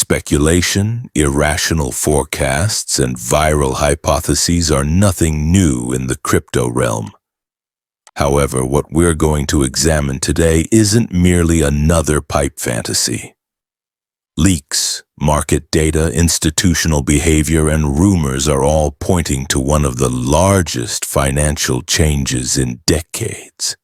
Speculation, irrational forecasts, and viral hypotheses are nothing new in the crypto realm. However, what we're going to examine today isn't merely another pipe fantasy. Leaks, market data, institutional behavior, and rumors are all pointing to one of the largest financial changes in decades.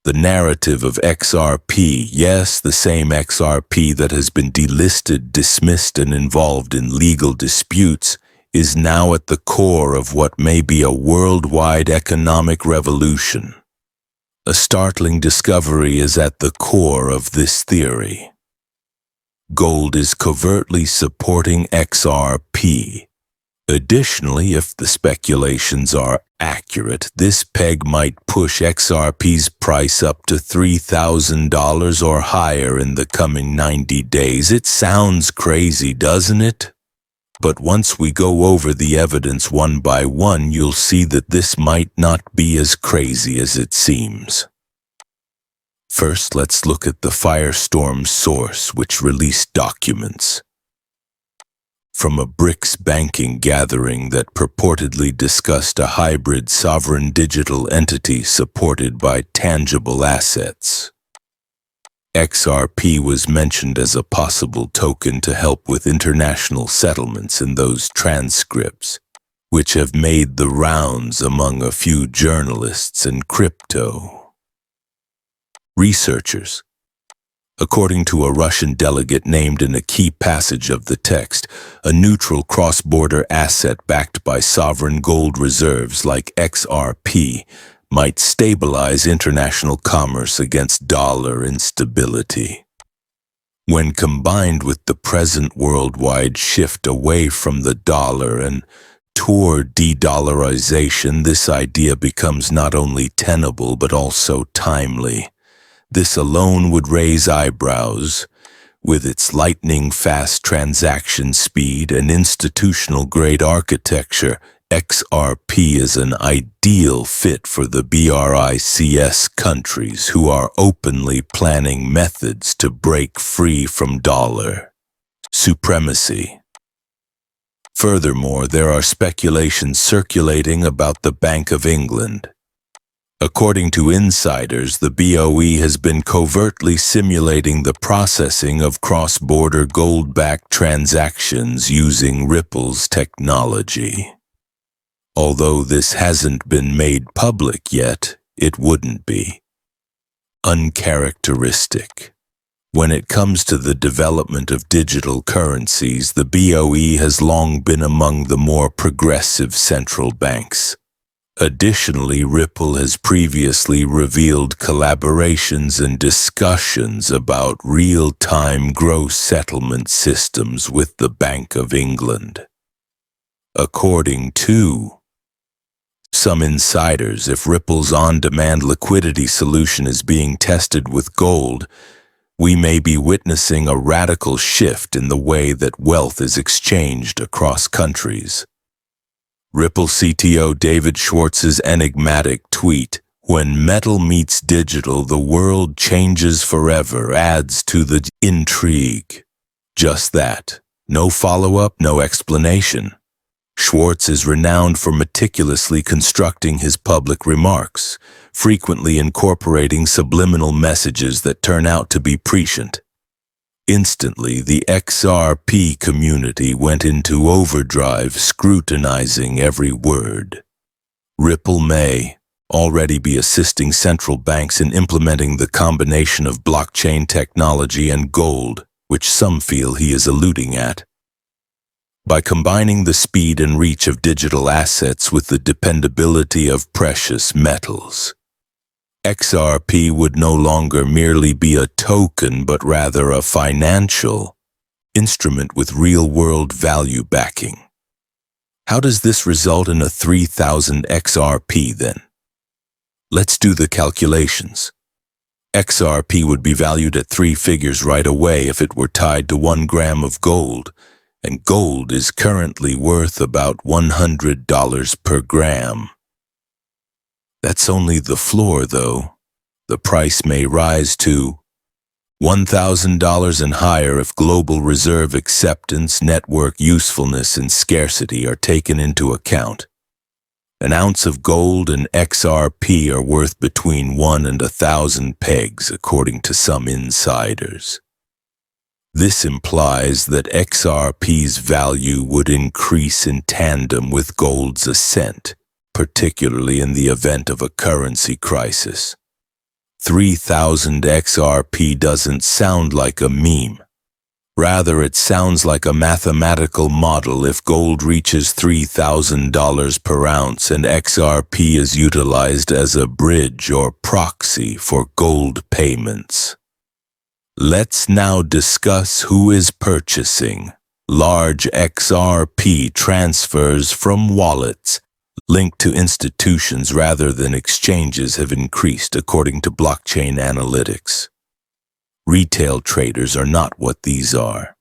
The narrative of XRP, yes, the same XRP that has been delisted, dismissed, and involved in legal disputes, is now at the core of what may be a worldwide economic revolution. A startling discovery is at the core of this theory. Gold is covertly supporting XRP. Additionally, if the speculations are accurate, this peg might push XRP's price up to $3,000 or higher in the coming 90 days. It sounds crazy, doesn't it? But once we go over the evidence one by one, you'll see that this might not be as crazy as it seems. First, let's look at the Firestorm source, which released documents from a BRICS banking gathering that purportedly discussed a hybrid sovereign digital entity supported by tangible assets. XRP was mentioned as a possible token to help with international settlements in those transcripts, which have made the rounds among a few journalists and crypto researchers. According to a Russian delegate named in a key passage of the text, a neutral cross-border asset backed by sovereign gold reserves like XRP might stabilize international commerce against dollar instability. When combined with the present worldwide shift away from the dollar and toward de-dollarization, this idea becomes not only tenable but also timely. This alone would raise eyebrows. With its lightning-fast transaction speed and institutional-grade architecture, XRP is an ideal fit for the BRICS countries who are openly planning methods to break free from dollar supremacy. Furthermore, there are speculations circulating about the Bank of England. According to insiders, the BOE has been covertly simulating the processing of cross-border gold-backed transactions using Ripple's technology. Although this hasn't been made public yet, it wouldn't be uncharacteristic. When it comes to the development of digital currencies, the BOE has long been among the more progressive central banks. Additionally, Ripple has previously revealed collaborations and discussions about real-time gross settlement systems with the Bank of England. According to some insiders, if Ripple's on-demand liquidity solution is being tested with gold, we may be witnessing a radical shift in the way that wealth is exchanged across countries. Ripple CTO David Schwartz's enigmatic tweet, "When metal meets digital, the world changes forever," adds to the intrigue. Just that. No follow-up, no explanation. Schwartz is renowned for meticulously constructing his public remarks, frequently incorporating subliminal messages that turn out to be prescient. Instantly, the XRP community went into overdrive, scrutinizing every word. Ripple may already be assisting central banks in implementing the combination of blockchain technology and gold, which some feel he is alluding at. By combining the speed and reach of digital assets with the dependability of precious metals, XRP would no longer merely be a token but rather a financial instrument with real-world value backing. How does this result in a 3,000 XRP then? Let's do the calculations. XRP would be valued at 3 figures right away if it were tied to 1 gram of gold, and gold is currently worth about $100 per gram. That's only the floor, though. The price may rise to $1,000 and higher if global reserve acceptance, network usefulness, and scarcity are taken into account. An ounce of gold and XRP are worth between 1 and 1,000 pegs, according to some insiders. This implies that XRP's value would increase in tandem with gold's ascent, particularly in the event of a currency crisis. 3,000 XRP doesn't sound like a meme. Rather, it sounds like a mathematical model. If gold reaches $3,000 per ounce and XRP is utilized as a bridge or proxy for gold payments. Let's now discuss who is purchasing. Large XRP transfers from wallets linked to institutions rather than exchanges have increased, according to blockchain analytics. Retail traders are not what these are.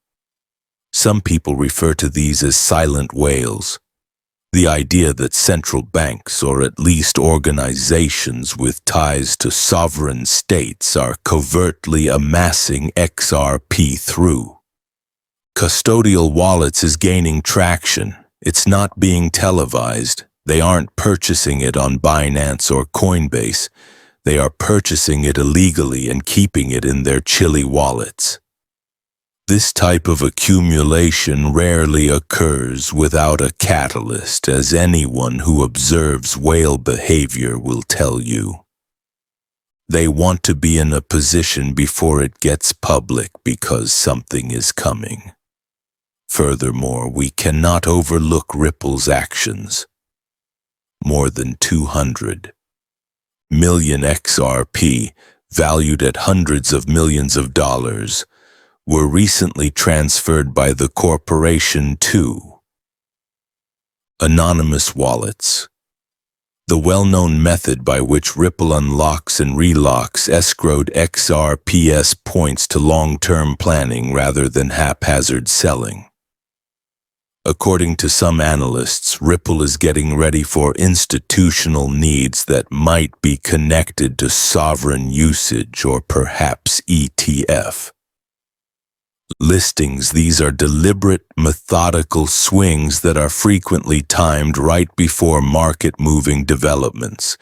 Some people refer to these as silent whales. The idea that central banks, or at least organizations with ties to sovereign states, are covertly amassing XRP through custodial wallets is gaining traction. It's not being televised. They aren't purchasing it on Binance or Coinbase. They are purchasing it illegally and keeping it in their chilly wallets. This type of accumulation rarely occurs without a catalyst, as anyone who observes whale behavior will tell you. They want to be in a position before it gets public because something is coming. Furthermore, we cannot overlook Ripple's actions. More than 200 million XRP, valued at hundreds of millions of dollars, were recently transferred by the corporation to anonymous wallets. The well-known method by which Ripple unlocks and relocks escrowed XRP's points to long-term planning rather than haphazard selling. According to some analysts, Ripple is getting ready for institutional needs that might be connected to sovereign usage or perhaps ETF listings. These are deliberate, methodical swings that are frequently timed right before market-moving developments.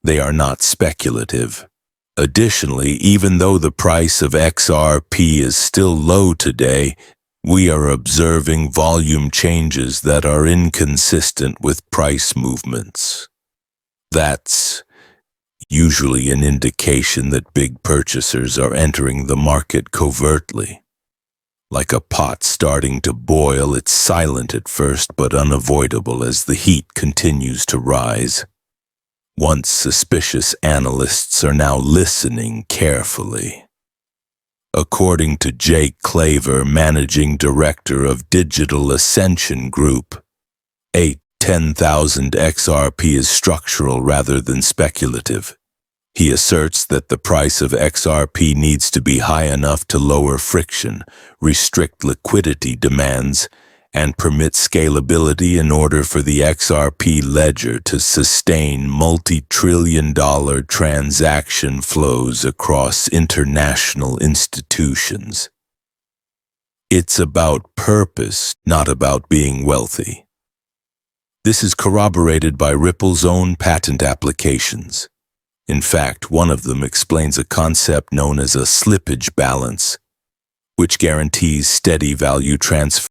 They are not speculative. Additionally, even though the price of XRP is still low today, we are observing volume changes that are inconsistent with price movements. That's usually an indication that big purchasers are entering the market covertly. Like a pot starting to boil, it's silent at first but unavoidable as the heat continues to rise. Once suspicious analysts are now listening carefully. According to Jake Claver, managing director of Digital Ascension Group, 10,000 XRP is structural rather than speculative. He asserts that the price of XRP needs to be high enough to lower friction, restrict liquidity demands, and permit scalability in order for the XRP ledger to sustain multi-trillion-dollar transaction flows across international institutions. It's about purpose, not about being wealthy. This is corroborated by Ripple's own patent applications. In fact, one of them explains a concept known as a slippage balance, which guarantees steady value transfer